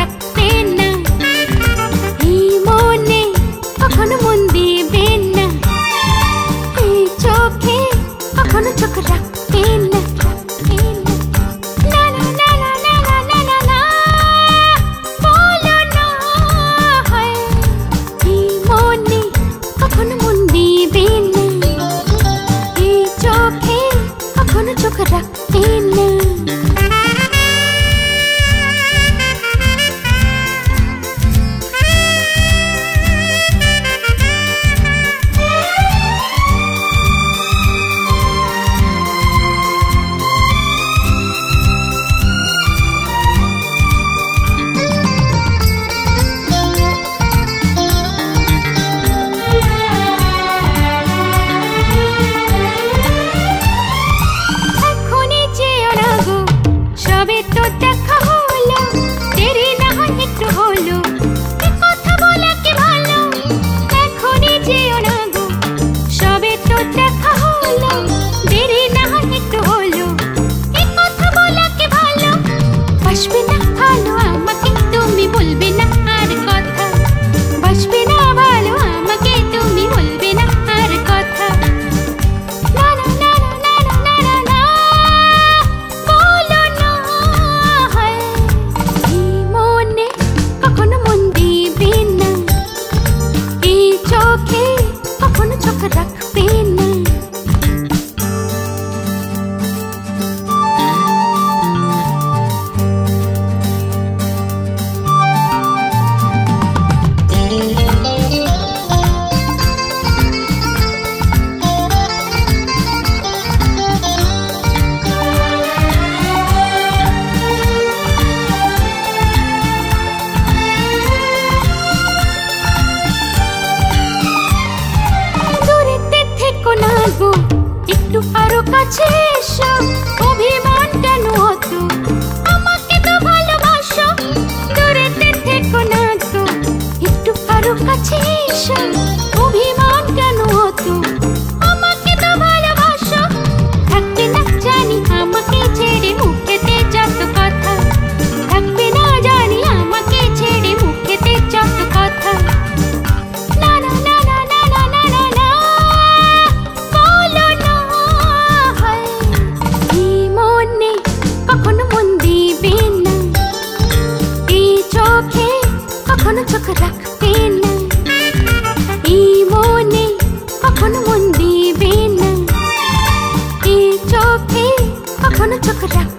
রাখবে না, এই মনে কখনো মন দিবে না, এই চোখে কখনো চোখ রাখবে না, চোখ রাখবে না। একটু আরো কাছে এসো, অভিমান কেন অত, আমাকে তো ভালোবাসো, দূরেতে থেকো না তো, একটু আরো কাছে এসো, অভিমান কেন অত, আমাকে তো ভালোবাসো, থাকবে না জানি আমাকে ছেড়ে মুখেতে যত কথা, থাকবে না জানি আমাকে ছেড়ে মুখেতে যত কথা, কখনো চোখ রাখবে না, এই মনে কখনো মন দিবে না, এই চোখে কখনো চোখ রাখবে